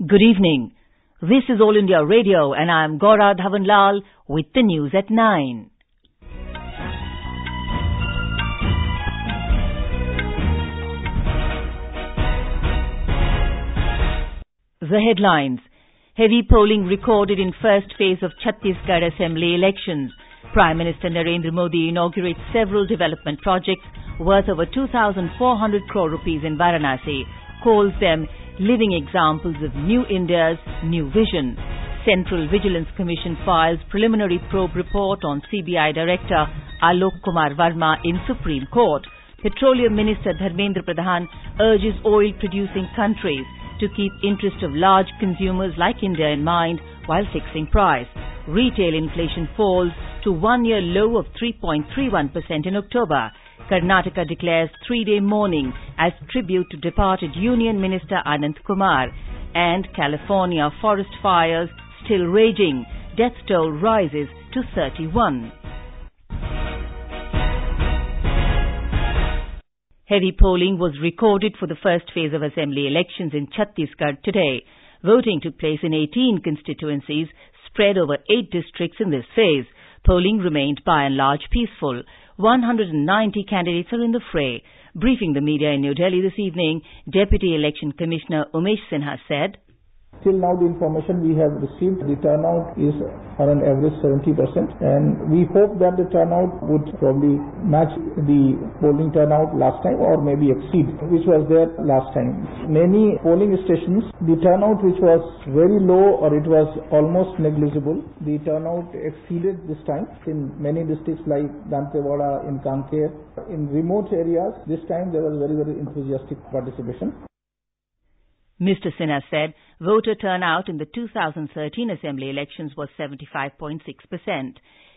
Good evening. This is All India Radio and I am Gaura Dhawanlal with the news at 9. The headlines. Heavy polling recorded in first phase of Chhattisgarh Assembly elections. Prime Minister Narendra Modi inaugurates several development projects worth over 2,400 crore rupees in Varanasi, calls them living examples of New India's new vision. Central Vigilance Commission files preliminary probe report on CBI Director Alok Verma in Supreme Court. Petroleum Minister Dharmendra Pradhan urges oil-producing countries to keep interest of large consumers like India in mind while fixing price. Retail inflation falls to one-year low of 3.31% in October. Karnataka declares three-day mourning as tribute to departed Union Minister Ananth Kumar. And California forest fires still raging. Death toll rises to 31. Heavy polling was recorded for the first phase of assembly elections in Chhattisgarh today. Voting took place in 18 constituencies spread over 8 districts in this phase. Polling remained by and large peaceful. 190 candidates are in the fray. Briefing the media in New Delhi this evening, Deputy Election Commissioner Umesh Sinha said, Till now, the information we have received, the turnout is on an average 70%, and we hope that the turnout would probably match the polling turnout last time or maybe exceed, which was there last time. Many polling stations, the turnout which was very low or it was almost negligible, the turnout exceeded this time in many districts like Dantewada, in Kanker. In remote areas, this time there was very enthusiastic participation. Mr. Sinha said voter turnout in the 2013 Assembly elections was 75.6%.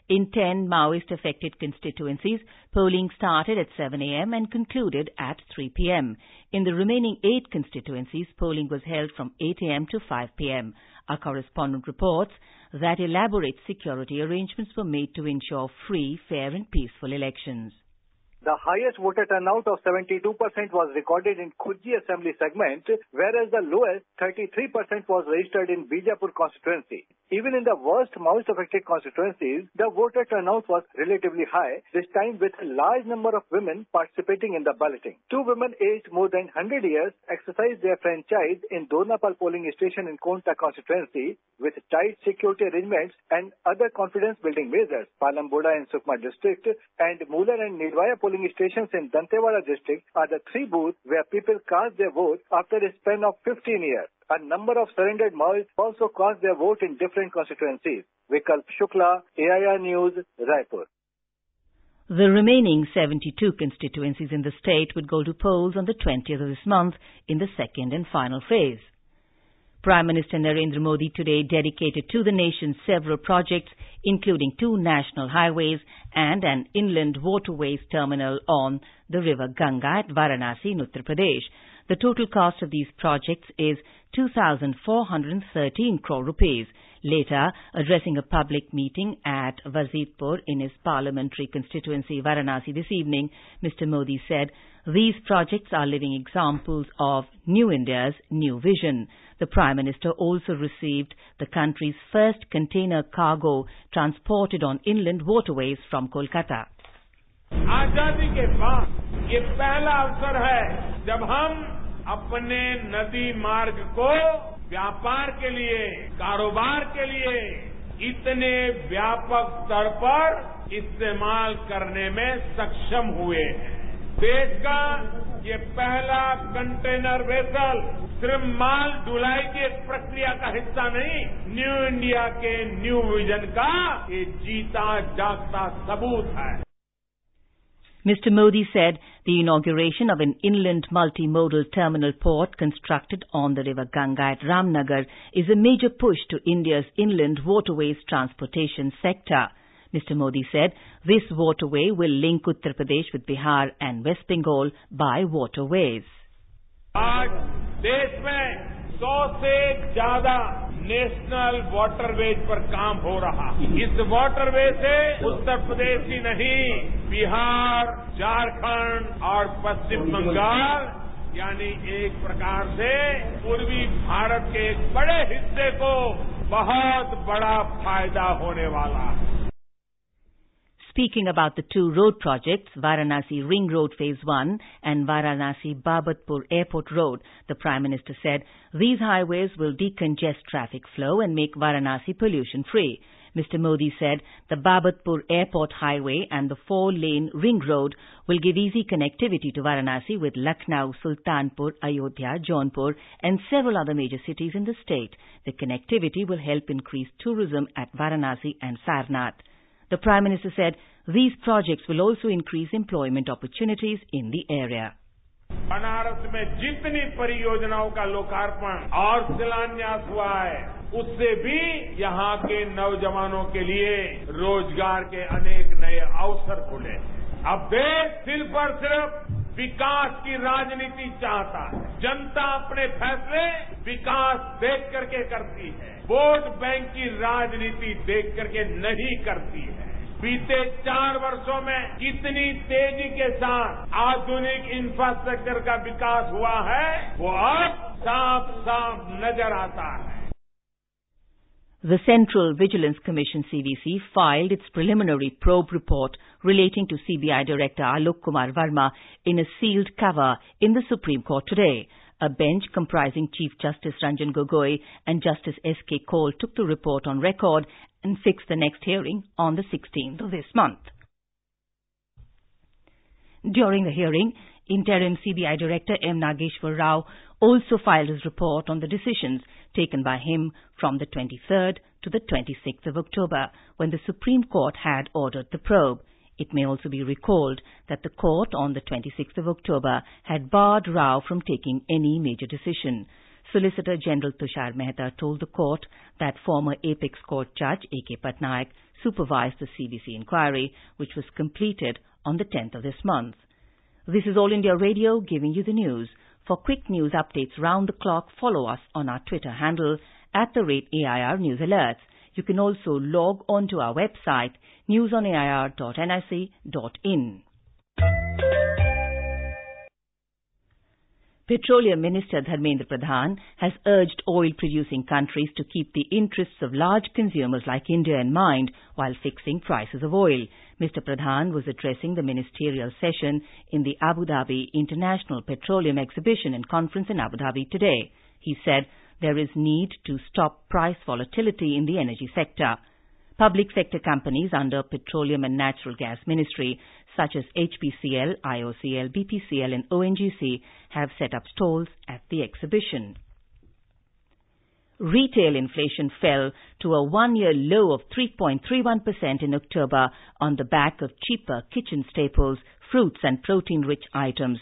In 10 Maoist-affected constituencies, polling started at 7 a.m. and concluded at 3 p.m. In the remaining 8 constituencies, polling was held from 8 a.m. to 5 p.m. Our correspondent reports that elaborate security arrangements were made to ensure free, fair and peaceful elections. The highest voter turnout of 72% was recorded in Khurji Assembly segment, whereas the lowest 33% was registered in Bijapur constituency. Even in the worst Maoist-affected constituencies, the voter turnout was relatively high, this time with a large number of women participating in the balloting. 2 women aged more than 100 years exercised their franchise in Dornapal polling station in Konta constituency with tight security arrangements and other confidence-building measures. Palamboda in Sukma district and Mular and Nirvaya polling stations in Dantewada district are the 3 booths where people cast their vote after a span of 15 years. A number of surrendered Maoists also cast their vote in different constituencies. Vikalp Shukla, AIR News, Raipur. The remaining 72 constituencies in the state would go to polls on the 20th of this month in the second and final phase. Prime Minister Narendra Modi today dedicated to the nation several projects, including 2 national highways and an inland waterways terminal on the river Ganga at Varanasi in Uttar Pradesh. The total cost of these projects is 2,413 crore rupees. Later, addressing a public meeting at Wazirpur in his parliamentary constituency Varanasi this evening, Mr. Modi said these projects are living examples of New India's new vision. The Prime Minister also received the country's first container cargo transported on inland waterways from Kolkata. आजादी के बाद ये पहला अवसर है जब हम अपने नदी मार्ग को व्यापार के लिए, कारोबार के लिए इतने व्यापक स्तर पर इस्तेमाल करने में सक्षम हुए हैं। देश का ये पहला कंटेनर वेसल सिर्फ माल ढुलाई की एक प्रक्रिया का हिस्सा नहीं, न्यू इंडिया के न्यू विजन का ये जीता जागता सबूत है। Mr. Modi said the inauguration of an inland multimodal terminal port constructed on the river Ganga at Ramnagar is a major push to India's inland waterways transportation sector. Mr. Modi said this waterway will link Uttar Pradesh with Bihar and West Bengal by waterways. आज देश में 100 से ज्यादा national waterways पर काम हो रहा है। इस वाटरवे से उत्तर प्रदेश ही नहीं, बिहार, झारखंड और पश्चिम बंगाल यानी एक प्रकार से पूर्वी भारत के एक बड़े हिस्से को बहुत बड़ा फायदा होने वाला है. Speaking about the two road projects, Varanasi Ring Road Phase 1 and Varanasi Babatpur Airport Road, the Prime Minister said these highways will decongest traffic flow and make Varanasi pollution-free. Mr. Modi said the Babatpur Airport Highway and the 4-lane Ring Road will give easy connectivity to Varanasi with Lucknow, Sultanpur, Ayodhya, Jaunpur and several other major cities in the state. The connectivity will help increase tourism at Varanasi and Sarnath. The Prime Minister said these projects will also increase employment opportunities in the area. Banaras में जितनी परियोजनाओं का लोकार्पण और शिलान्यास हुआ है, उससे भी यहाँ के नौजवानों के लिए रोजगार के अनेक नए अवसर खुले. अब देश सिर्फ और सिर्फ विकास की राजनीति चाहता है. जनता अपने फैसले विकास देख करके करती है, वोट बैंक की राजनीति देख करके नहीं करती है. बीते 4 वर्षों में कितनी तेजी के साथ आधुनिक इंफ्रास्ट्रक्चर का विकास हुआ है, वो अब साफ साफ नजर आता है. The Central Vigilance Commission CVC filed its preliminary probe report relating to CBI Director Alok Kumar Verma in a sealed cover in the Supreme Court today. A bench comprising Chief Justice Ranjan Gogoi and Justice S.K. Kaul took the report on record and fixed the next hearing on the 16th of this month. During the hearing, Interim CBI Director M. Nageshwar Rao also filed his report on the decisions taken by him from the 23rd to the 26th of October, when the Supreme Court had ordered the probe. It may also be recalled that the court on the 26th of October had barred Rao from taking any major decision. Solicitor General Tushar Mehta told the court that former Apex Court Judge A.K. Patnaik supervised the CBC inquiry, which was completed on the 10th of this month. This is All India Radio giving you the news. For quick news updates round the clock, follow us on our Twitter handle @AIR News Alerts. You can also log on to our website newsonair.nic.in. Petroleum Minister Dharmendra Pradhan has urged oil-producing countries to keep the interests of large consumers like India in mind while fixing prices of oil. Mr. Pradhan was addressing the ministerial session in the Abu Dhabi International Petroleum Exhibition and Conference in Abu Dhabi today. He said there is need to stop price volatility in the energy sector. Public sector companies under Petroleum and Natural Gas Ministry such as HPCL, IOCL, BPCL and ONGC have set up stalls at the exhibition. Retail inflation fell to a one-year low of 3.31% in October on the back of cheaper kitchen staples, fruits and protein-rich items.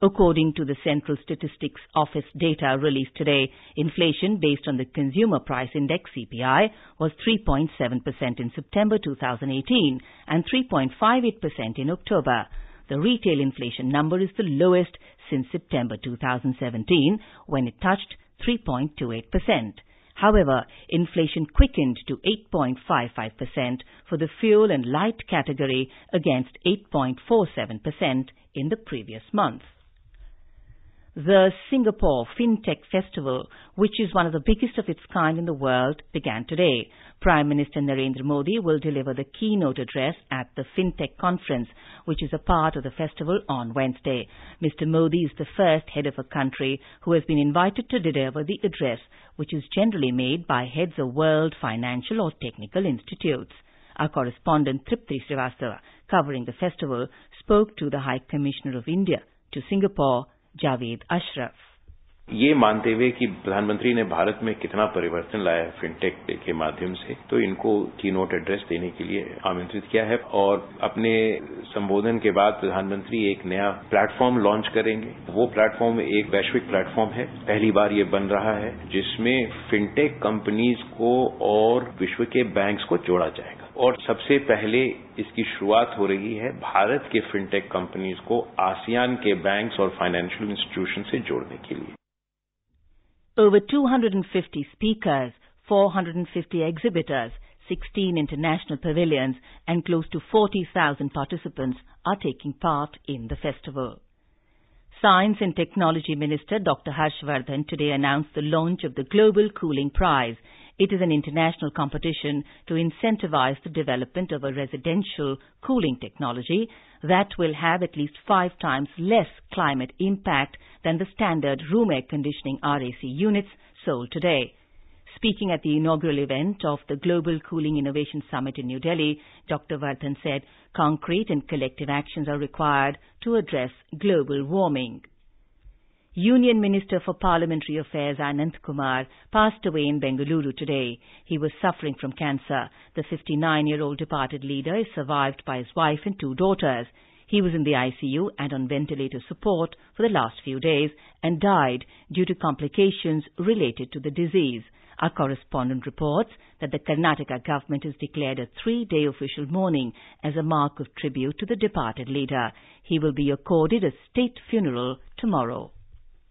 According to the Central Statistics Office data released today, inflation based on the Consumer Price Index CPI was 3.7% in September 2018 and 3.58% in October. The retail inflation number is the lowest since September 2017, when it touched 3.28%. However, inflation quickened to 8.55% for the fuel and light category against 8.47% in the previous month. The Singapore FinTech Festival, which is one of the biggest of its kind in the world, began today. Prime Minister Narendra Modi will deliver the keynote address at the FinTech Conference, which is a part of the festival on Wednesday. Mr. Modi is the first head of a country who has been invited to deliver the address, which is generally made by heads of world financial or technical institutes. Our correspondent Tripti Srivastava, covering the festival, spoke to the High Commissioner of India to Singapore, Javed Ashraf. ये मानते हुए कि प्रधानमंत्री ने भारत में कितना परिवर्तन लाया है फिनटेक के माध्यम से, तो इनको कीनोट एड्रेस देने के लिए आमंत्रित किया है. और अपने संबोधन के बाद प्रधानमंत्री एक नया प्लेटफॉर्म लॉन्च करेंगे. वो प्लेटफॉर्म एक वैश्विक प्लेटफॉर्म है. पहली बार ये बन रहा है जिसमें फिनटेक कंपनीज को और विश्व के बैंक्स को जोड़ा जाएगा. और सबसे पहले इसकी शुरुआत हो रही है भारत के फिनटेक कंपनीज को आसियान के बैंक्स और फाइनेंशियल इंस्टीट्यूशन से जोड़ने के लिए. Over 250 speakers, 450 exhibitors, 16 international pavilions and close to 40,000 participants are taking part in the festival. Science and Technology Minister Dr. Harshvardhan today announced the launch of the Global Cooling Prize. It is an international competition to incentivize the development of a residential cooling technology that will have at least 5 times less climate impact than the standard room air conditioning RAC units sold today. Speaking at the inaugural event of the Global Cooling Innovation Summit in New Delhi, Dr. Vardhan said concrete and collective actions are required to address global warming. Union Minister for Parliamentary Affairs Ananth Kumar passed away in Bengaluru today. He was suffering from cancer. The 59-year-old departed leader is survived by his wife and 2 daughters. He was in the ICU and on ventilator support for the last few days and died due to complications related to the disease. Our correspondent reports that the Karnataka government has declared a 3-day official mourning as a mark of tribute to the departed leader. He will be accorded a state funeral tomorrow.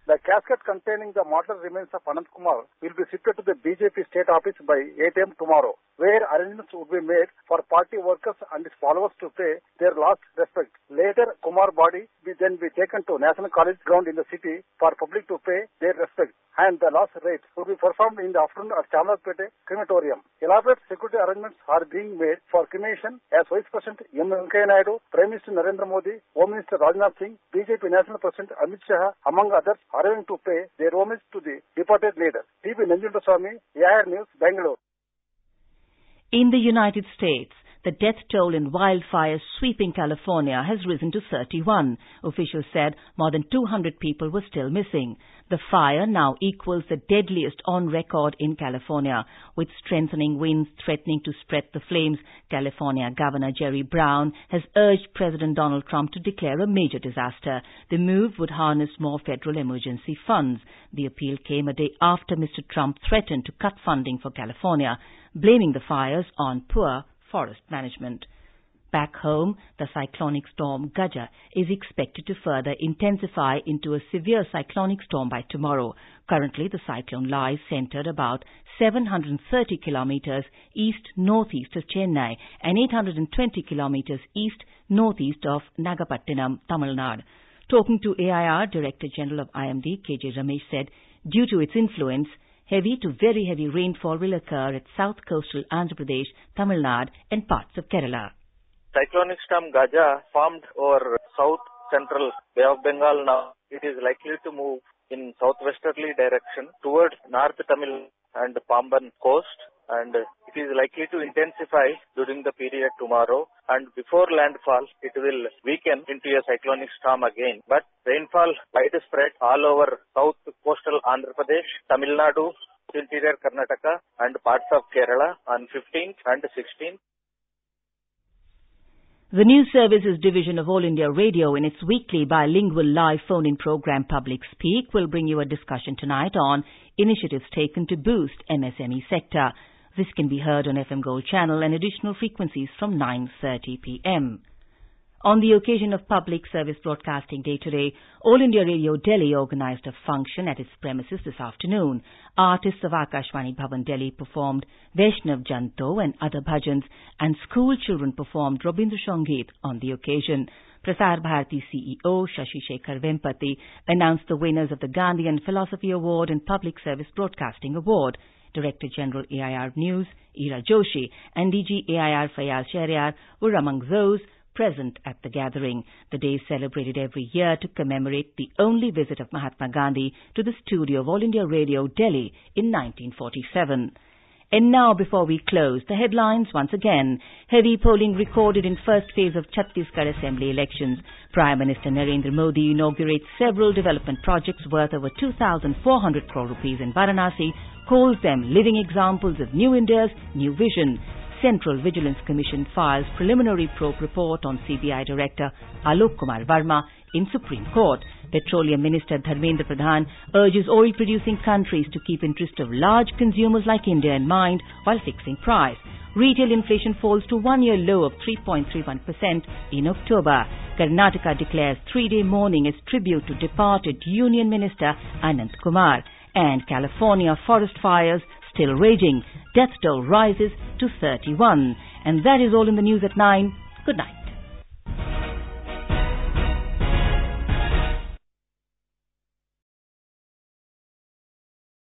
The casket containing the mortal remains of Ananth Kumar will be shifted to the BJP state office by 8 a.m. tomorrow, where arrangements will be made for party workers and his followers to pay their last respect. Later, Kumar body will then be taken to National College ground in the city for public to pay their respect, and the last rites will be performed in the afternoon at Chamarpete crematorium. Elaborate security arrangements are being made for cremation as Vice President M. Venkaiah Naidu, Prime Minister Narendra Modi, Home Minister Rajnath Singh, BJP National President Amit Shah, among others, arriving to pay their homage to the departed leader. T.V. Nanjundaswamy, AIR News, Bangalore. In the United States, the death toll in wildfires sweeping California has risen to 31. Officials said more than 200 people were still missing. The fire now equals the deadliest on record in California. With strengthening winds threatening to spread the flames, California Governor Jerry Brown has urged President Donald Trump to declare a major disaster. The move would harness more federal emergency funds. The appeal came a day after Mr. Trump threatened to cut funding for California, blaming the fires on poor forest management. Back home, the cyclonic storm Gaja is expected to further intensify into a severe cyclonic storm by tomorrow. Currently, the cyclone lies centered about 730 kilometers east-northeast of Chennai and 820 kilometers east-northeast of Nagapattinam, Tamil Nadu. Talking to AIR, Director General of IMD, KJ Ramesh said, due to its influence, heavy to very heavy rainfall will occur at south coastal Andhra Pradesh, Tamil Nadu and parts of Kerala. Cyclonic storm Gaja formed over south central Bay of Bengal now. It is likely to move in southwesterly direction towards North Tamil and Pamban coast, and it is likely to intensify during the period tomorrow, and before landfall it will weaken into a cyclonic storm again. But rainfall widespread all over south coastal Andhra Pradesh, Tamil Nadu, interior Karnataka and parts of Kerala on 15th and 16th. The News Services Division of All India Radio, in its weekly bilingual live phone-in program Public Speak, will bring you a discussion tonight on initiatives taken to boost MSME sector. This can be heard on FM Gold Channel and additional frequencies from 9:30 p.m. On the occasion of Public Service Broadcasting Day today, All India Radio Delhi organized a function at its premises this afternoon. Artists of Akashvani Bhavan Delhi performed Vaishnav Janto and other bhajans, and school children performed Rabindra Sangeet on the occasion. Prasar Bharati CEO Shashi Shekhar Vempati announced the winners of the Gandhi and Philosophy Award and Public Service Broadcasting Award. Director General AIR News Ira Joshi and DG AIR Fayaz Shahryar were among those present at the gathering. The day is celebrated every year to commemorate the only visit of Mahatma Gandhi to the studio of All India Radio Delhi in 1947. And now, before we close, the headlines once again. Heavy polling recorded in first phase of Chhattisgarh Assembly elections. Prime Minister Narendra Modi inaugurates several development projects worth over 2,400 crore rupees in Varanasi, calls them living examples of New India's new vision. Central Vigilance Commission files preliminary probe report on CBI Director Alok Kumar Verma in Supreme Court. Petroleum Minister Dharmendra Pradhan urges oil-producing countries to keep interest of large consumers like India in mind while fixing price. Retail inflation falls to one-year low of 3.31% in October. Karnataka declares 3-day mourning as tribute to departed Union Minister Ananth Kumar. And California forest fires still raging. Death toll rises to 31. And that is all in the news at 9. Good night.